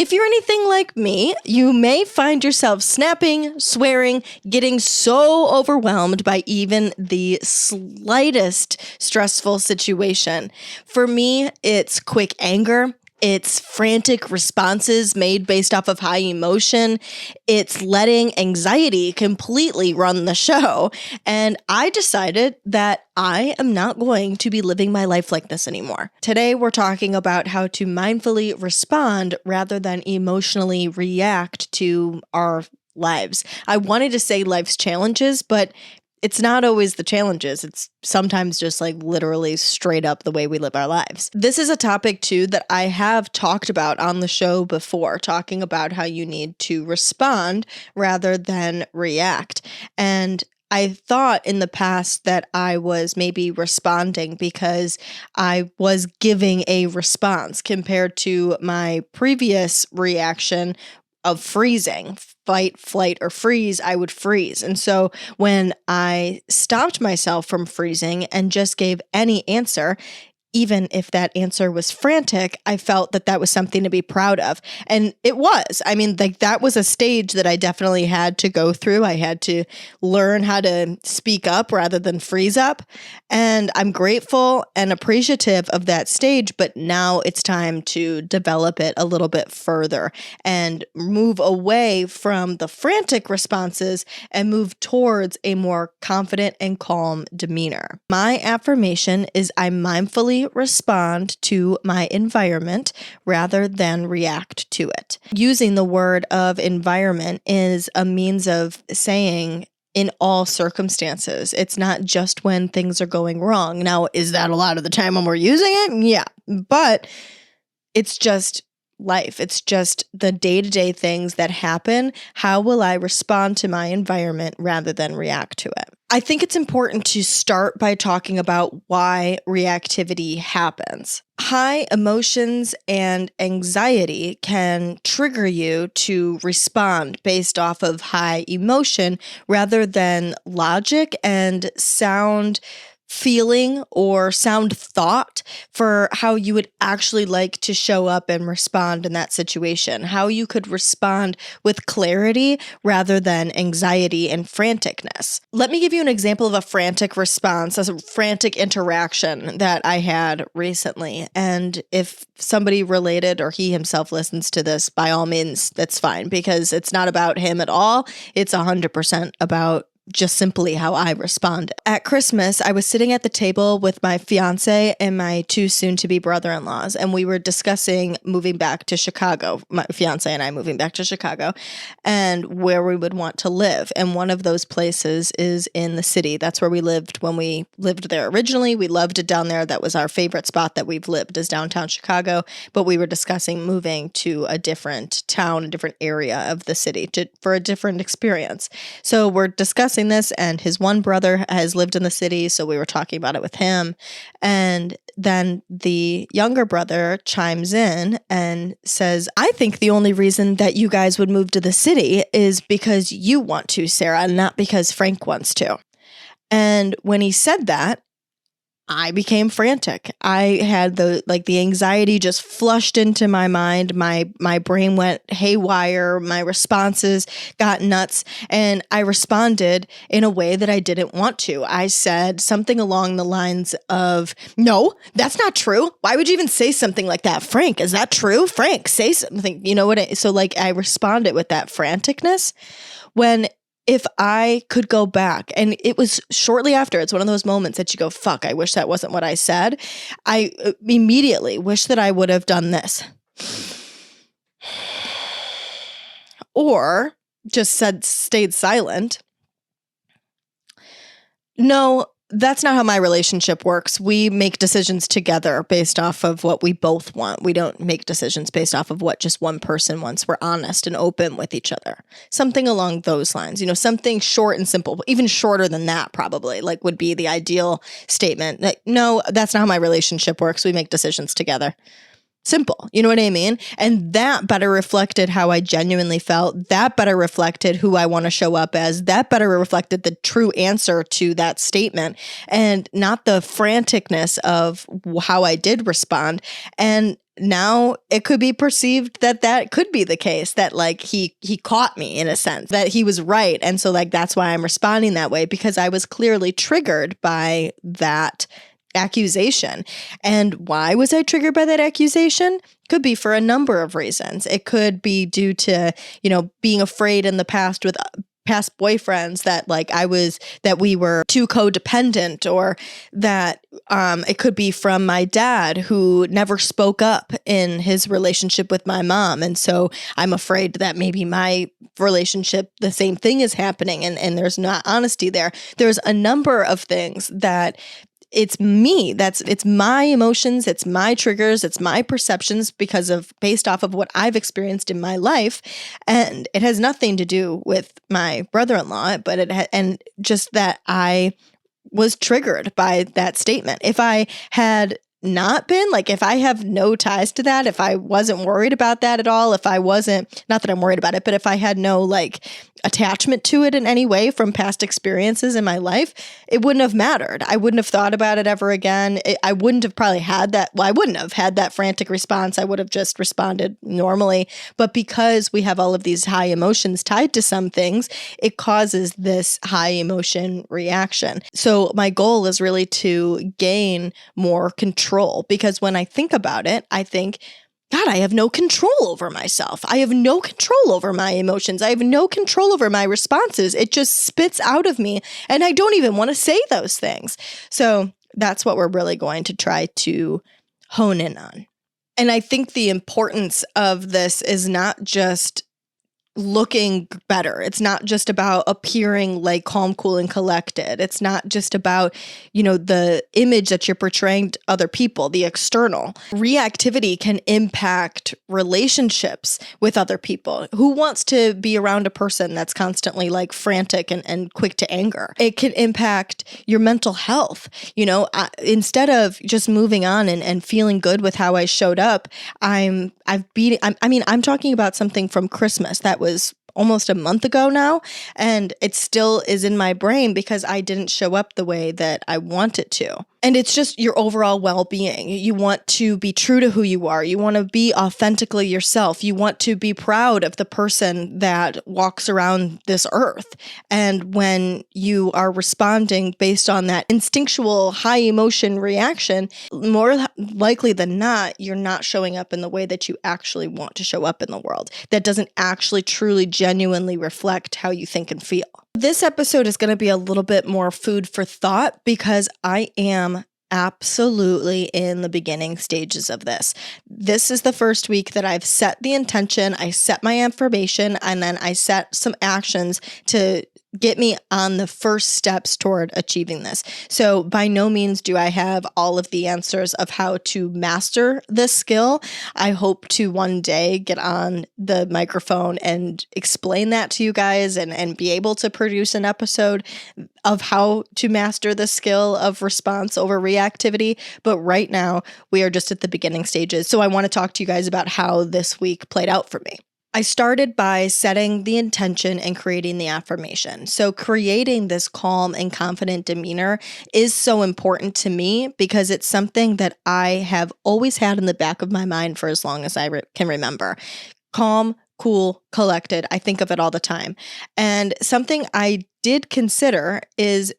If you're anything like me, you may find yourself snapping, swearing, getting so overwhelmed by even the slightest stressful situation. For me, it's quick anger. It's frantic responses made based off of high emotion. It's letting anxiety completely run the show. And I decided that I am not going to be living my life like this anymore. Today, we're talking about how to mindfully respond rather than emotionally react to our lives. I wanted to say life's challenges, but it's not always the challenges. It's sometimes just like literally straight up the way we live our lives. This is a topic too that I have talked about on the show before, talking about how you need to respond rather than react. And I thought in the past that I was maybe responding because I was giving a response compared to my previous reaction of freezing. Fight, flight, or freeze, I would freeze. And so when I stopped myself from freezing and just gave any answer, even if that answer was frantic, I felt that that was something to be proud of. And it was. I mean, like that was a stage that I definitely had to go through. I had to learn how to speak up rather than freeze up. And I'm grateful and appreciative of that stage, but now it's time to develop it a little bit further and move away from the frantic responses and move towards a more confident and calm demeanor. My affirmation is I mindfully respond to my environment rather than react to it. Using the word of environment is a means of saying in all circumstances. It's not just when things are going wrong. Now, is that a lot of the time when we're using it? Yeah, but it's just life. It's just the day-to-day things that happen. How will I respond to my environment rather than react to it? I think it's important to start by talking about why reactivity happens. High emotions and anxiety can trigger you to respond based off of high emotion rather than logic and sound feeling or sound thought for how you would actually like to show up and respond in that situation, how you could respond with clarity rather than anxiety and franticness. Let me give you an example of a frantic response, a frantic interaction that I had recently. And if somebody related or he himself listens to this, by all means, that's fine, because it's not about him at all. It's 100% about just simply how I respond. At Christmas, I was sitting at the table with my fiance and my two soon-to-be brother-in-laws, and we were discussing moving back to Chicago, my fiance and I moving back to Chicago, and where we would want to live. And one of those places is in the city. That's where we lived when we lived there originally. We loved it down there. That was our favorite spot that we've lived, is downtown Chicago. But we were discussing moving to a different town, a different area of the city for a different experience. So we're discussing this, and his one brother has lived in the city, so we were talking about it with him. And then the younger brother chimes in and says, I think the only reason that you guys would move to the city is because you want to, Sarah, not because Frank wants to. And when he said that, I became frantic. I had the anxiety just flushed into my mind. My brain went haywire. My responses got nuts. And I responded in a way that I didn't want to. I said something along the lines of, no, that's not true. Why would you even say something like that? Frank, is that true? Frank, say something. You know what? I responded with that franticness when if I could go back, and it was shortly after, it's one of those moments that you go, fuck, I wish that wasn't what I said. I immediately wish that I would have done this. Or just stayed silent. No, that's not how my relationship works. We make decisions together based off of what we both want. We don't make decisions based off of what just one person wants. We're honest and open with each other. Something along those lines, something short and simple, even shorter than that probably, would be the ideal statement. No, that's not how my relationship works. We make decisions together. Simple. You know what I mean? And that better reflected how I genuinely felt. That better reflected who I want to show up as. That better reflected the true answer to that statement and not the franticness of how I did respond. And now it could be perceived that that could be the case, that like he caught me in a sense, that he was right. And so like that's why I'm responding that way, because I was clearly triggered by that accusation. And why was I triggered by that accusation? Could be for a number of reasons. It could be due to, being afraid in the past with past boyfriends that that we were too codependent, or that it could be from my dad who never spoke up in his relationship with my mom. And so I'm afraid that maybe my relationship, the same thing is happening and there's not honesty there. There's a number of things that it's me. It's my emotions, it's my triggers, it's my perceptions based off of what I've experienced in my life. And it has nothing to do with my brother-in-law, but and just that I was triggered by that statement. If I had not been, if I have no ties to that, if I wasn't worried about that at all, if I wasn't, not that I'm worried about it, but if I had no attachment to it in any way from past experiences in my life, it wouldn't have mattered. I wouldn't have thought about it ever again. I wouldn't have probably had that. Well, I wouldn't have had that frantic response. I would have just responded normally. But because we have all of these high emotions tied to some things, it causes this high emotion reaction. So my goal is really to gain more control, because when I think about it, I think, God, I have no control over myself. I have no control over my emotions. I have no control over my responses. It just spits out of me, and I don't even want to say those things. So that's what we're really going to try to hone in on. And I think the importance of this is not just looking better. It's not just about appearing calm, cool, and collected. It's not just about, the image that you're portraying to other people, the external. Reactivity can impact relationships with other people. Who wants to be around a person that's constantly frantic and quick to anger? It can impact your mental health. Instead of just moving on and feeling good with how I showed up, I'm talking about something from Christmas that was almost a month ago now, and it still is in my brain because I didn't show up the way that I wanted to. And it's just your overall well-being. You want to be true to who you are. You want to be authentically yourself. You want to be proud of the person that walks around this earth. And when you are responding based on that instinctual high emotion reaction, more likely than not, you're not showing up in the way that you actually want to show up in the world. That doesn't actually truly genuinely reflect how you think and feel. This episode is going to be a little bit more food for thought because I am absolutely in the beginning stages of this. This is the first week that I've set the intention, I set my affirmation, and then I set some actions to get me on the first steps toward achieving this. So by no means do I have all of the answers of how to master this skill. I hope to one day get on the microphone and explain that to you guys and be able to produce an episode of how to master the skill of response over reactivity. But right now we are just at the beginning stages. So I want to talk to you guys about how this week played out for me. I started by setting the intention and creating the affirmation. So creating this calm and confident demeanor is so important to me because it's something that I have always had in the back of my mind for as long as I can remember. Calm, cool, collected. I think of it all the time. And something I did consider is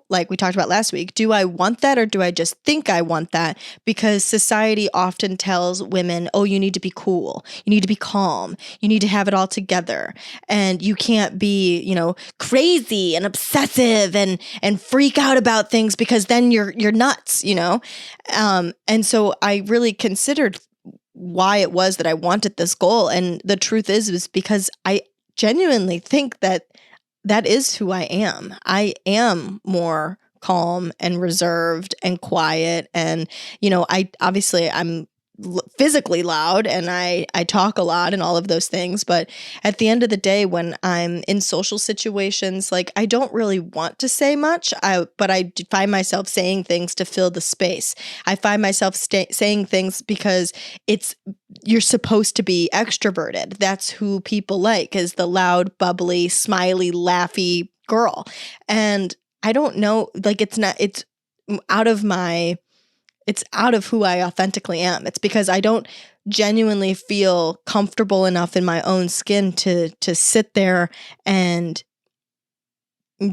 like we talked about last week, do I want that or do I just think I want that? Because society often tells women, oh, you need to be cool. You need to be calm. You need to have it all together. And you can't be, crazy and obsessive and freak out about things because then you're nuts, And so I really considered why it was that I wanted this goal. And the truth is because I genuinely think that is who I am. I am more calm and reserved and quiet. And, I'm physically loud and I talk a lot and all of those things. But at the end of the day, when I'm in social situations, like I don't really want to say much, but I find myself saying things to fill the space. I find myself saying things because you're supposed to be extroverted. That's who people like, is the loud, bubbly, smiley, laughy girl. And I don't know, like it's out of who I authentically am. It's because I don't genuinely feel comfortable enough in my own skin to sit there and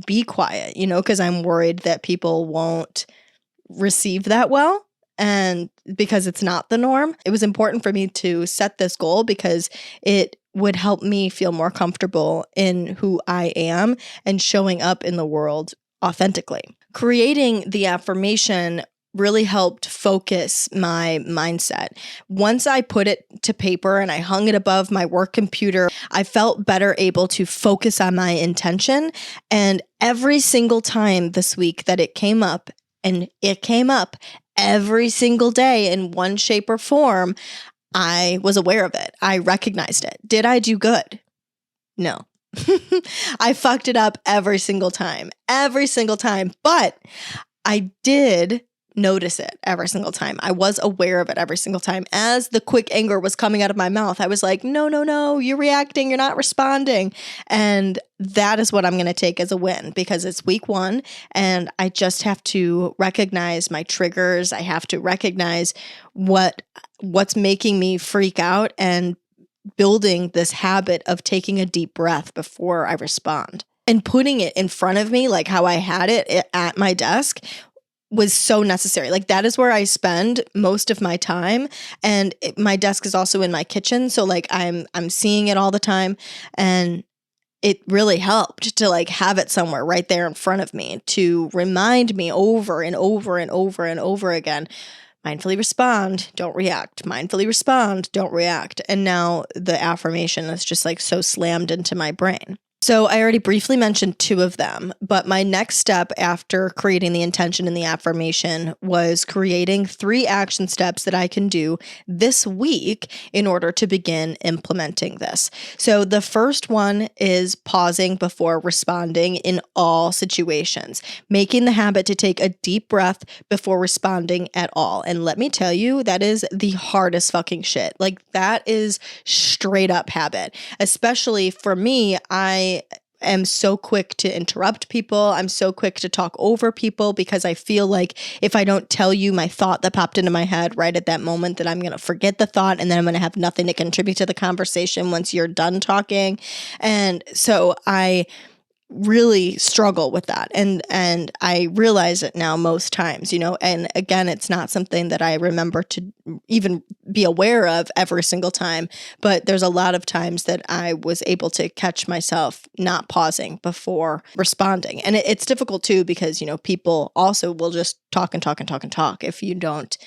be quiet, because I'm worried that people won't receive that well. And because it's not the norm, it was important for me to set this goal because it would help me feel more comfortable in who I am and showing up in the world authentically. Creating the affirmation really helped focus my mindset. Once I put it to paper and I hung it above my work computer, I felt better able to focus on my intention. And every single time this week that it came up, and it came up every single day in one shape or form, I was aware of it. I recognized it. Did I do good? No. I fucked it up every single time, but I did notice it every single time. I was aware of it every single time. As the quick anger was coming out of my mouth, I was like, no, you're reacting, you're not responding. And that is what I'm going to take as a win because it's week 1 and I just have to recognize my triggers. I have to recognize what's making me freak out and building this habit of taking a deep breath before I respond. And putting it in front of me, like how I had it at my desk, was so necessary. Like that is where I spend most of my time. And my desk is also in my kitchen. So like I'm seeing it all the time. And it really helped to like have it somewhere right there in front of me to remind me over and over and over and over again, mindfully respond, don't react. Mindfully respond, don't react. And now the affirmation is just like so slammed into my brain. So I already briefly mentioned 2 of them, but my next step after creating the intention and the affirmation was creating 3 action steps that I can do this week in order to begin implementing this. So the first one is pausing before responding in all situations, making the habit to take a deep breath before responding at all. And let me tell you, that is the hardest fucking shit. Like that is straight up habit, especially for me. I am so quick to interrupt people. I'm so quick to talk over people because I feel like if I don't tell you my thought that popped into my head right at that moment, that I'm going to forget the thought and then I'm going to have nothing to contribute to the conversation once you're done talking. And so I really struggle with that. And I realize it now most times, and again, it's not something that I remember to even be aware of every single time, but there's a lot of times that I was able to catch myself not pausing before responding. And it's difficult too, because, people also will just talk and talk and talk and talk if you don't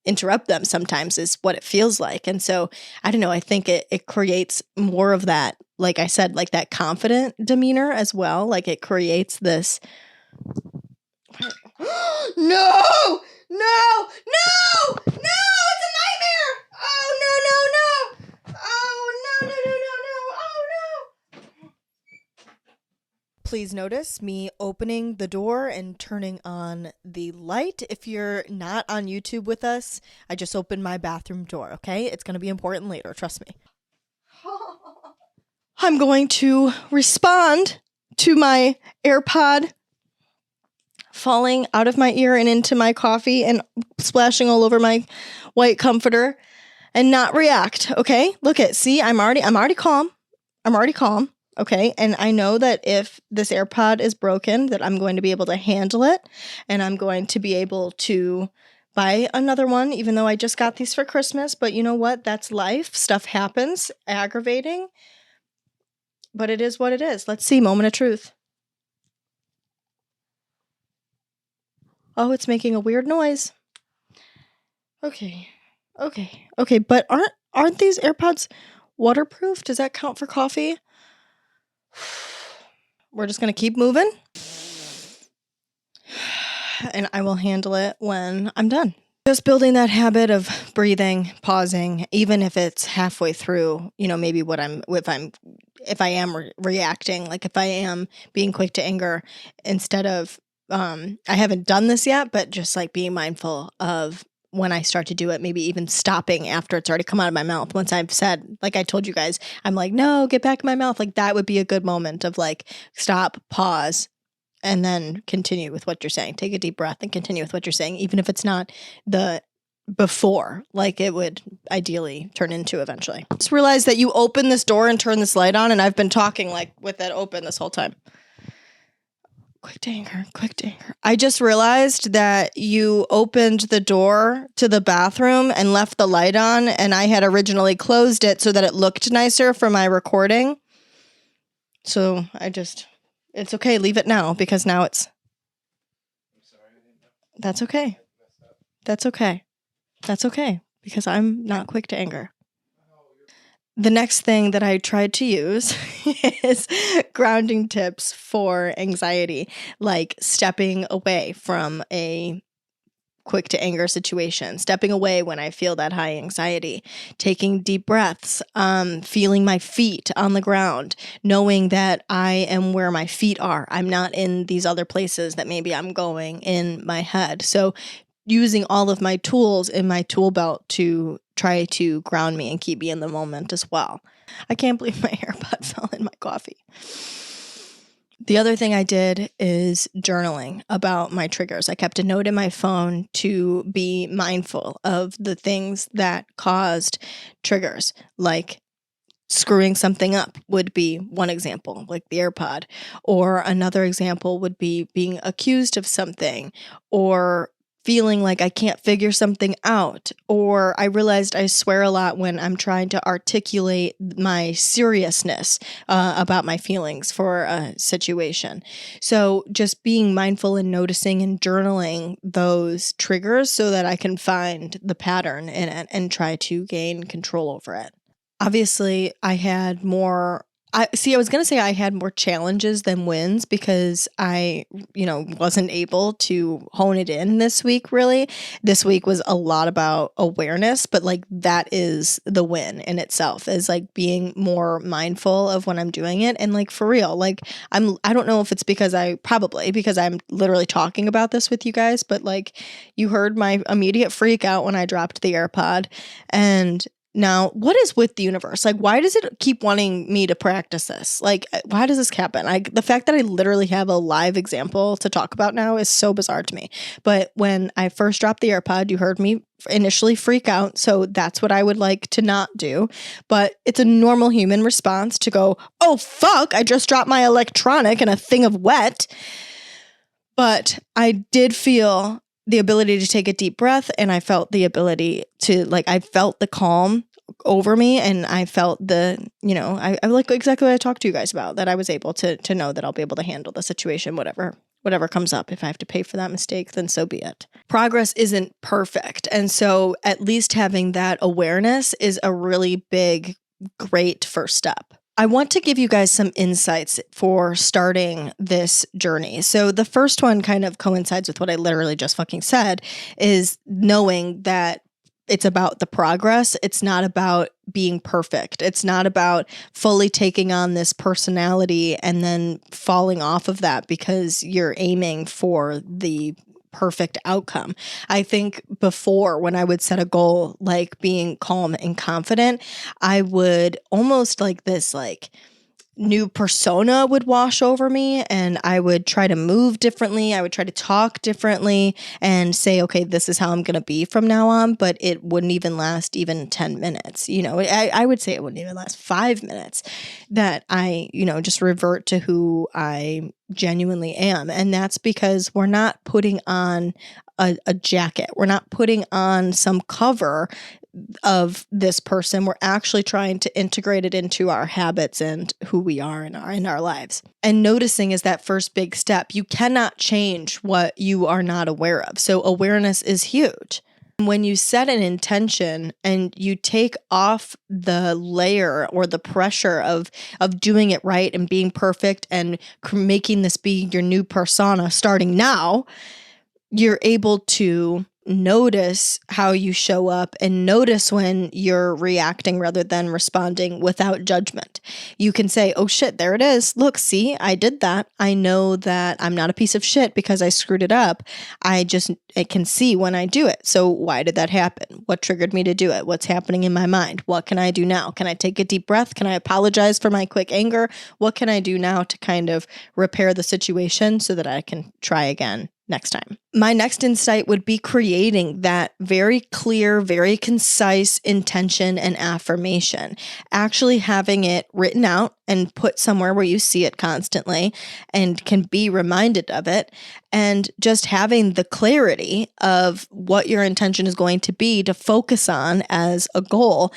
interrupt them sometimes is what it feels like. And so I don't know, I think it creates more of that, like I said, like that confident demeanor as well. Like it creates this no, it's a nightmare. Oh no. Oh no. Oh no. Please notice me opening the door and turning on the light. If you're not on YouTube with us, I just opened my bathroom door, okay? It's going to be important later, trust me. I'm going to respond to my AirPod falling out of my ear and into my coffee and splashing all over my white comforter and not react, okay? See, I'm already calm. Okay, and I know that if this AirPod is broken, that I'm going to be able to handle it, and I'm going to be able to buy another one, even though I just got these for Christmas. But you know what? That's life. Stuff happens. Aggravating. But it is what it is. Let's see. Moment of truth. Oh, it's making a weird noise. Okay. But aren't these AirPods waterproof? Does that count for coffee? We're just going to keep moving. And I will handle it when I'm done. Just building that habit of breathing, pausing, even if it's halfway through, maybe if I am reacting, like if I am being quick to anger, instead of, I haven't done this yet, but just like being mindful of when I start to do it, maybe even stopping after it's already come out of my mouth. Once I've said, like I told you guys, I'm like, no, get back in my mouth. Like that would be a good moment of like, stop, pause, and then continue with what you're saying. Take a deep breath and continue with what you're saying, even if it's not the before, like it would ideally turn into eventually. Just realize that you open this door and turn this light on, and I've been talking like with it open this whole time. Quick to anger, quick to anger. I just realized that you opened the door to the bathroom and left the light on, and I had originally closed it so that it looked nicer for my recording. So it's okay, leave it now, because now it's... I'm sorry, I didn't know. That's okay. That's okay. That's okay, because I'm not quick to anger. The next thing that I tried to use is grounding tips for anxiety, like stepping away from a quick to anger situation, stepping away when I feel that high anxiety, taking deep breaths, feeling my feet on the ground, knowing that I am where my feet are. I'm not in these other places that maybe I'm going in my head. So using all of my tools in my tool belt to try to ground me and keep me in the moment as well. I can't believe my AirPod fell in my coffee. The other thing I did is journaling about my triggers. I kept a note in my phone to be mindful of the things that caused triggers, like screwing something up would be one example, like the AirPod, or another example would be being accused of something, or feeling like I can't figure something out, or I realized I swear a lot when I'm trying to articulate my seriousness about my feelings for a situation. So just being mindful and noticing and journaling those triggers so that I can find the pattern in it and try to gain control over it. Obviously, I had more... I was going to say I had more challenges than wins because I, wasn't able to hone it in this week, really. This week was a lot about awareness, but like that is the win in itself, is like being more mindful of when I'm doing it. And like for real, like I don't know if it's because I'm literally talking about this with you guys, but like you heard my immediate freak out when I dropped the AirPod. And now, what is with the universe? Like, why does it keep wanting me to practice this? Like, why does this happen? The fact that I literally have a live example to talk about now is so bizarre to me. But when I first dropped the AirPod, you heard me initially freak out. So that's what I would like to not do. But it's a normal human response to go, oh, fuck, I just dropped my electronic in a thing of wet. But I did feel the ability to take a deep breath, and I felt the ability to, I felt the calm over me, and I felt I like exactly what I talked to you guys about, that I was able to know that I'll be able to handle the situation, whatever comes up. If I have to pay for that mistake, then so be it. Progress isn't perfect, and so at least having that awareness is a really big, great first step. I want to give you guys some insights for starting this journey. So the first one kind of coincides with what I literally just fucking said, is knowing that it's about the progress. It's not about being perfect. It's not about fully taking on this personality and then falling off of that because you're aiming for the perfect outcome. I think before, when I would set a goal like being calm and confident, I would almost this new persona would wash over me, and I would try to move differently. I would try to talk differently and say, okay, this is how I'm going to be from now on, but it wouldn't even last even 10 minutes. I would say it wouldn't even last 5 minutes, that I, just revert to who I genuinely am. And that's because we're not putting on a jacket. We're not putting on some cover of this person. We're actually trying to integrate it into our habits and who we are in our lives. And noticing is that first big step. You cannot change what you are not aware of. So awareness is huge. When you set an intention and you take off the layer or the pressure of doing it right and being perfect and making this be your new persona starting now, you're able to notice how you show up and notice when you're reacting rather than responding without judgment. You can say, oh shit, there it is. Look, see, I did that. I know that I'm not a piece of shit because I screwed it up. I can see when I do it. So why did that happen? What triggered me to do it? What's happening in my mind? What can I do now? Can I take a deep breath? Can I apologize for my quick anger? What can I do now to kind of repair the situation so that I can try again next time? My next insight would be creating that very clear, very concise intention and affirmation. Actually having it written out and put somewhere where you see it constantly and can be reminded of it. And just having the clarity of what your intention is going to be to focus on as a goal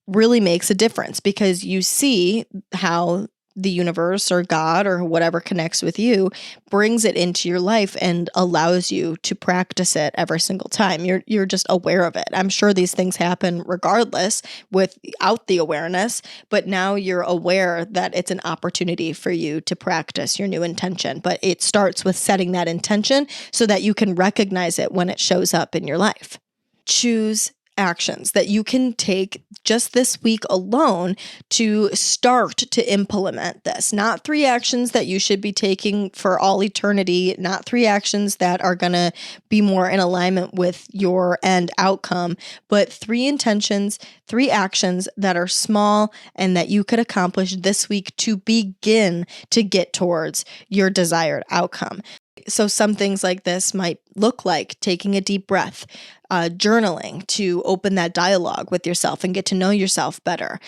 really makes a difference, because you see how the universe or God or whatever connects with you brings it into your life and allows you to practice it every single time. You're just aware of it. I'm sure these things happen regardless without the awareness, but now you're aware that it's an opportunity for you to practice your new intention. But it starts with setting that intention so that you can recognize it when it shows up in your life. Choose actions that you can take just this week alone to start to implement this. Not 3 actions that you should be taking for all eternity, not 3 actions that are going to be more in alignment with your end outcome, but 3 intentions, 3 actions that are small and that you could accomplish this week to begin to get towards your desired outcome. So some things like this might look like taking a deep breath, journaling to open that dialogue with yourself and get to know yourself better,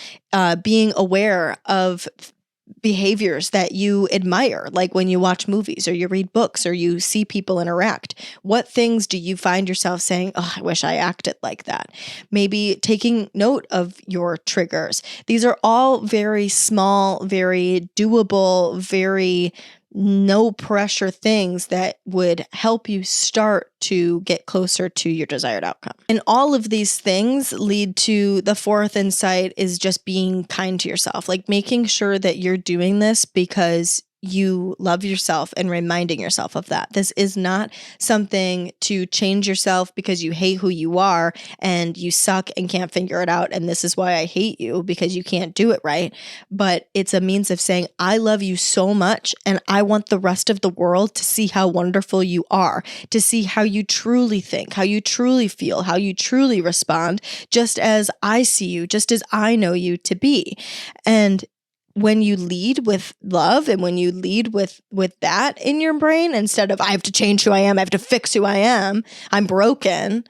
being aware of behaviors that you admire, like when you watch movies or you read books or you see people interact. What things do you find yourself saying, oh, I wish I acted like that? Maybe taking note of your triggers. These are all very small, very doable, very no pressure things that would help you start to get closer to your desired outcome. And all of these things lead to the 4th insight is just being kind to yourself, like making sure that you're doing this because you love yourself and reminding yourself of that. This is not something to change yourself because you hate who you are and you suck and can't figure it out. And this is why I hate you, because you can't do it right. But it's a means of saying, I love you so much and I want the rest of the world to see how wonderful you are, to see how you truly think, how you truly feel, how you truly respond, just as I see you, just as I know you to be. And when you lead with love and when you lead with that in your brain, instead of I have to change who I am, I have to fix who I am, I'm broken,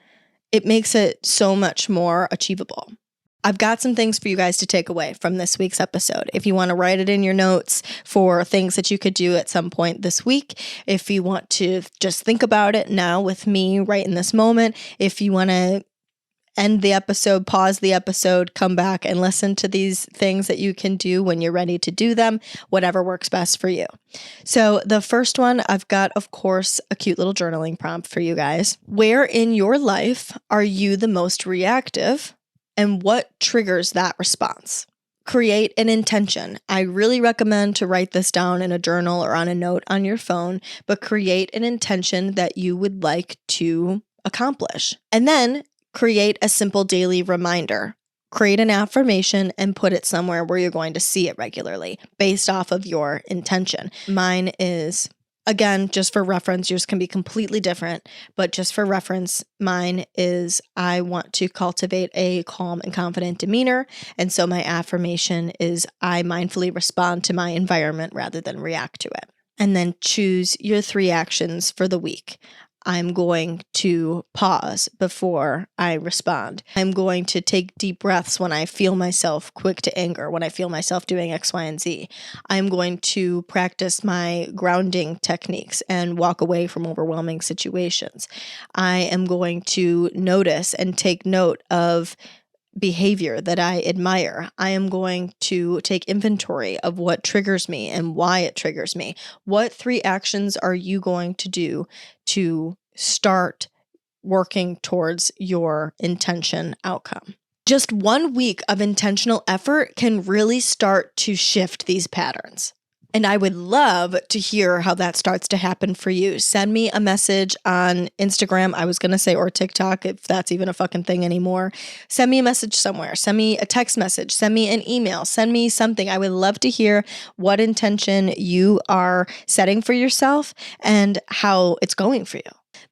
it makes it so much more achievable. I've got some things for you guys to take away from this week's episode. If you want to write it in your notes for things that you could do at some point this week, if you want to just think about it now with me right in this moment, if you want to end the episode, pause the episode, come back and listen to these things that you can do when you're ready to do them, whatever works best for you. So the first one, I've got, of course, a cute little journaling prompt for you guys. Where in your life are you the most reactive, and what triggers that response? Create an intention. I really recommend to write this down in a journal or on a note on your phone, but create an intention that you would like to accomplish. And then create a simple daily reminder. Create an affirmation and put it somewhere where you're going to see it regularly based off of your intention. Mine is, again, just for reference, yours can be completely different, but just for reference, mine is I want to cultivate a calm and confident demeanor. And so my affirmation is I mindfully respond to my environment rather than react to it. And then choose your 3 actions for the week. I'm going to pause before I respond. I'm going to take deep breaths when I feel myself quick to anger, when I feel myself doing X, Y, and Z. I'm going to practice my grounding techniques and walk away from overwhelming situations. I am going to notice and take note of behavior that I admire. I am going to take inventory of what triggers me and why it triggers me. What 3 actions are you going to do to start working towards your intention outcome? Just 1 week of intentional effort can really start to shift these patterns. And I would love to hear how that starts to happen for you. Send me a message on Instagram. I was going to say, or TikTok, if that's even a fucking thing anymore. Send me a message somewhere. Send me a text message. Send me an email. Send me something. I would love to hear what intention you are setting for yourself and how it's going for you.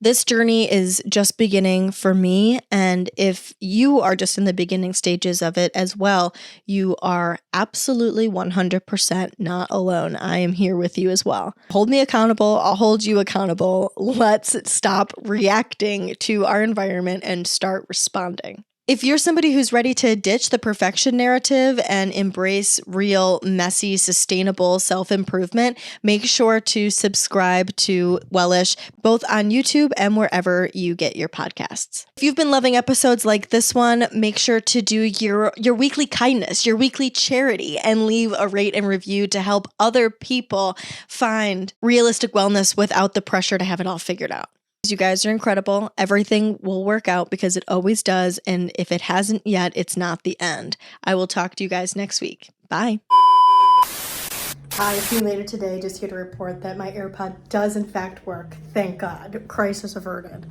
This journey is just beginning for me. And if you are just in the beginning stages of it as well, you are absolutely 100% not alone. I am here with you as well. Hold me accountable. I'll hold you accountable. Let's stop reacting to our environment and start responding. If you're somebody who's ready to ditch the perfection narrative and embrace real, messy, sustainable self-improvement, make sure to subscribe to Wellish, both on YouTube and wherever you get your podcasts. If you've been loving episodes like this one, make sure to do your weekly kindness, your weekly charity, and leave a rate and review to help other people find realistic wellness without the pressure to have it all figured out. You guys are incredible. Everything will work out because it always does. And if it hasn't yet, it's not the end. I will talk to you guys next week. Bye. Hi, it's me later today, just here to report that my AirPod does in fact work. Thank God. Crisis averted.